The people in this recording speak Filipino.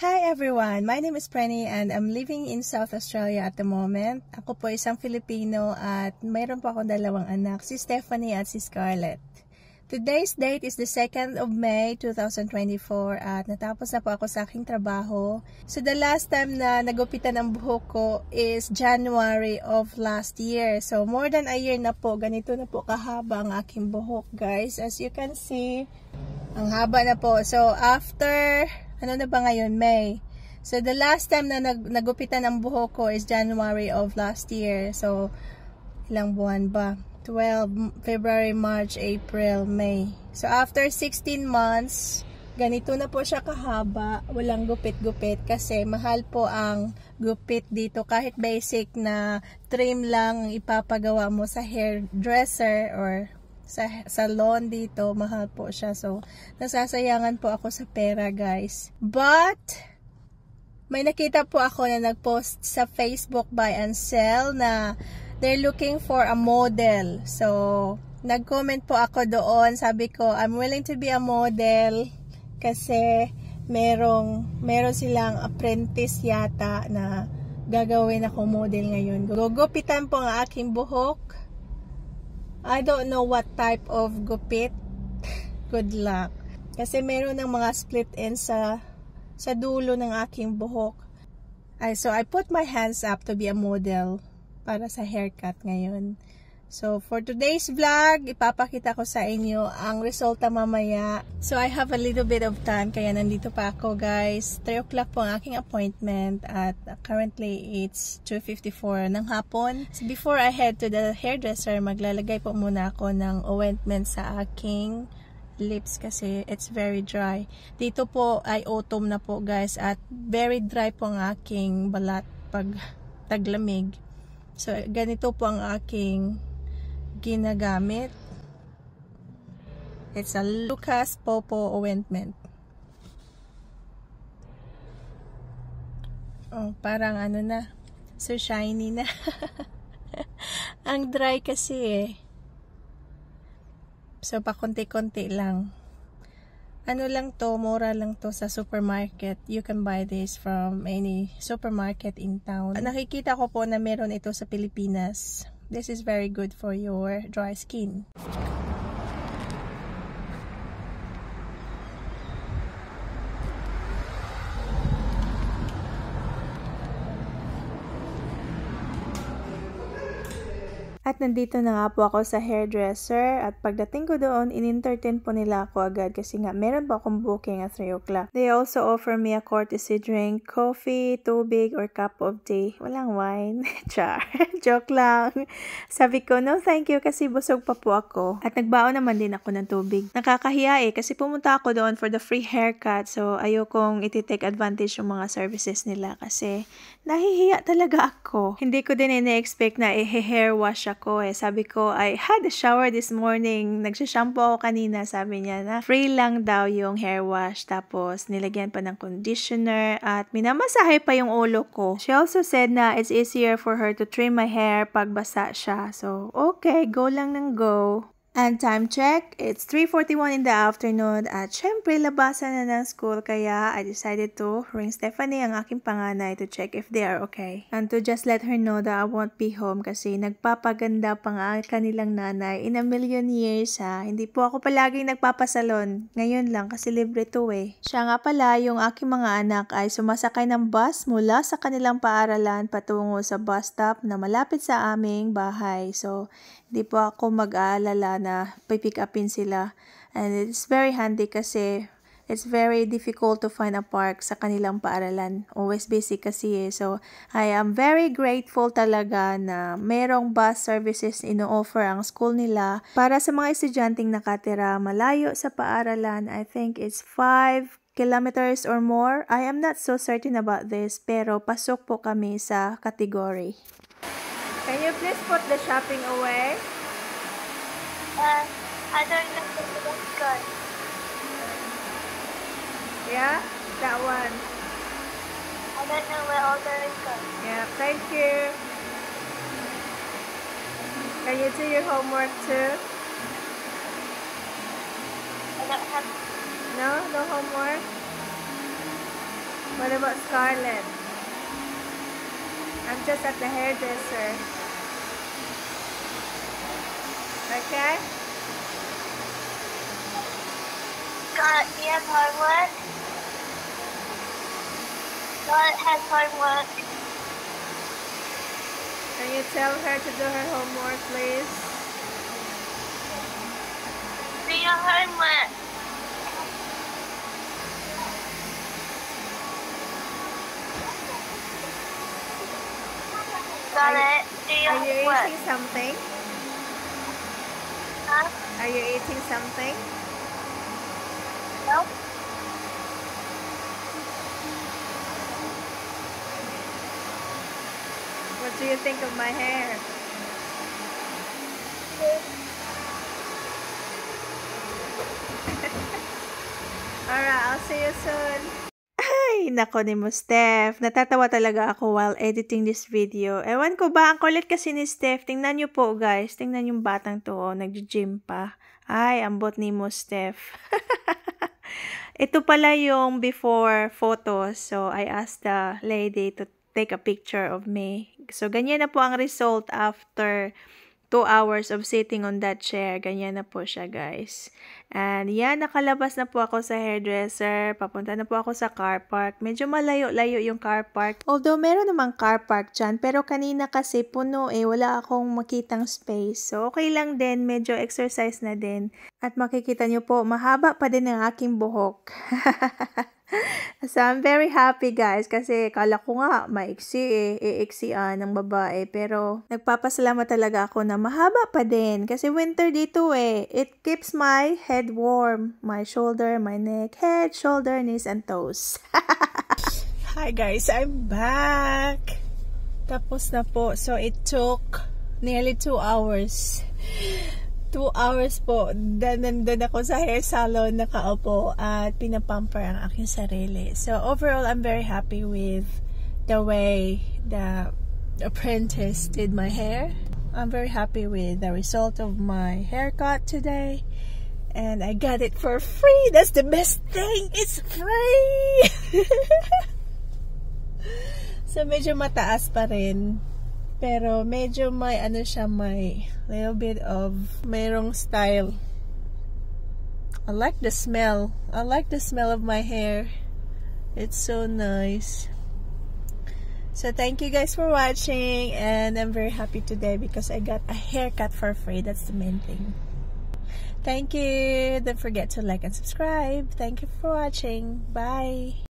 Hi everyone! My name is Prenny and I'm living in South Australia at the moment. Ako po isang Filipino at mayroon po akong dalawang anak, si Stephanie at si Scarlett. Today's date is the 2nd of May 2024 at natapos na po ako sa aking trabaho. So the last time na nagupitan ang buhok ko is January of last year. So more than a year na po, ganito na po kahaba ang aking buhok guys. As you can see, ang haba na po. So after... ano na ba ngayon? May. So, the last time na nagupitan ang buhok ko is January of last year. So, ilang buwan ba? 12, February, March, April, May. So, after 16 months, ganito na po siya kahaba. Walang gupit-gupit kasi mahal po ang gupit dito. Kahit basic na trim lang ipapagawa mo sa hairdresser or sa salon dito, mahal po siya. So, nasasayangan po ako sa pera, guys. But, may nakita po ako na nagpost sa Facebook buy and sell na they're looking for a model. So, nag-comment po ako doon. Sabi ko, I'm willing to be a model kasi meron silang apprentice yata na gagawin ako model ngayon. Gugupitan po ang aking buhok. I don't know what type of gupit. Good luck. Kasi meron ng mga split ends sa dulo ng aking buhok. So I put my hands up to be a model para sa haircut ngayon. So for today's vlog, ipapakita ko sa inyo ang resulta mamaya. So I have a little bit of time kaya nandito pa ako guys. 3 o'clock po ang aking appointment at currently it's 2:54 ng hapon. So before I head to the hairdresser, maglalagay po muna ako ng ointment sa aking lips kasi it's very dry. Dito po ay autumn na po guys at very dry po ang aking balat pag taglamig. So ganito po ang aking ginagamit. It's a Lucas Popo ointment. Oh, parang ano na. So shiny na. Ang dry kasi eh. So pakunti-kunti lang. Ano lang to, mura lang to sa supermarket. You can buy this from any supermarket in town. Nakikita ko po na meron ito sa Pilipinas. This is very good for your dry skin. At nandito na nga po ako sa hairdresser at pagdating ko doon, in-entertain po nila ako agad kasi nga meron pa akong booking at 3 o'clock. They also offer me a courtesy drink, coffee, tubig, or cup of tea. Walang wine. Char. Joke lang. Sabi ko, no thank you kasi busog pa po ako. At nagbaon naman din ako ng tubig. Nakakahiya eh kasi pumunta ako doon for the free haircut so ayokong iti-take advantage yung mga services nila kasi nahihiya talaga ako. Hindi ko din ina-expect na i-hair wash ako eh. Sabi ko, I had a shower this morning. Nagsha-shampoo ako kanina. Sabi niya na free lang daw yung hair wash. Tapos nilagyan pa ng conditioner at minamasahe pa yung ulo ko. She also said na it's easier for her to trim my hair pag basa siya. So, okay, go lang ng go. And time check, it's 3:41 in the afternoon at syempre labasan na ng school kaya I decided to ring Stephanie ang aking panganay to check if they are okay. And to just let her know that I won't be home kasi nagpapaganda pa nga kanilang nanay in a million years ha. Hindi po ako palaging nagpapasalon. Ngayon lang kasi libre to eh. Siya nga pala yung aking mga anak ay sumasakay ng bus mula sa kanilang paaralan patungo sa bus stop na malapit sa aming bahay. So, di po ako mag-aalala na pipick upin sila. And it's very handy kasi it's very difficult to find a park sa kanilang paaralan. Always busy kasi eh. So, I am very grateful talaga na merong bus services ino-offer ang school nila para sa mga estudyanteng nakatira malayo sa paaralan. I think it's 5 kilometers or more. I am not so certain about this pero pasok po kami sa category. Can you please put the shopping away? I don't know where it's going. Yeah? That one. I don't know where all those go. Yeah, thank you. Can you do your homework too? I don't have... No? No homework? What about Scarlett? I'm just at the hairdresser. Okay? Scarlett, do you have homework? Scarlett has homework. Can you tell her to do her homework, please? Do your homework. Scarlett, do your Are you homework. eating something? Huh? Are you eating something? No? What do you think of my hair? Alright, I'll see you soon. Ay, nako ni mo, Steph. Natatawa talaga ako while editing this video. Ewan ko ba, ang kulit kasi ni Steph. Tingnan nyo po, guys. Tingnan yung batang to, oh. Nag-gym pa. Ay, ambot ni mo, Steph. Ito pala yung before photos. So, I asked the lady to take a picture of me. So, ganyan na po ang result after 2 hours of sitting on that chair. Ganyan na po siya, guys. And yan, nakalabas na po ako sa hairdresser. Papunta na po ako sa car park. Medyo malayo-layo yung car park. Although, meron namang car park dyan. Pero kanina kasi puno eh. Wala akong makitang space. So, okay lang din. Medyo exercise na din. At makikita nyo po, mahaba pa din ang aking buhok. So, I'm very happy, guys, kasi kala ko nga maiksi eh, iiksian ng babae, pero nagpapasalamat talaga ako na mahaba pa din, kasi winter dito eh. It keeps my head warm, my shoulder, my neck, head, shoulder, knees, and toes. Hi guys, I'm back! Tapos na po, so it took nearly 2 hours. 2 hours po, nandun ako sa hair salon, nakaupo at pinapamper ang aking sarili. So overall, I'm very happy with the way the apprentice did my hair. I'm very happy with the result of my haircut today. And I got it for free. That's the best thing. It's free! So medyo mataas pa rin. Pero medyo may ano siya, may little bit of mayroong style. I like the smell. I like the smell of my hair. It's so nice. So thank you guys for watching, and I'm very happy today because I got a haircut for free. That's the main thing. Thank you. Don't forget to like and subscribe. Thank you for watching. Bye.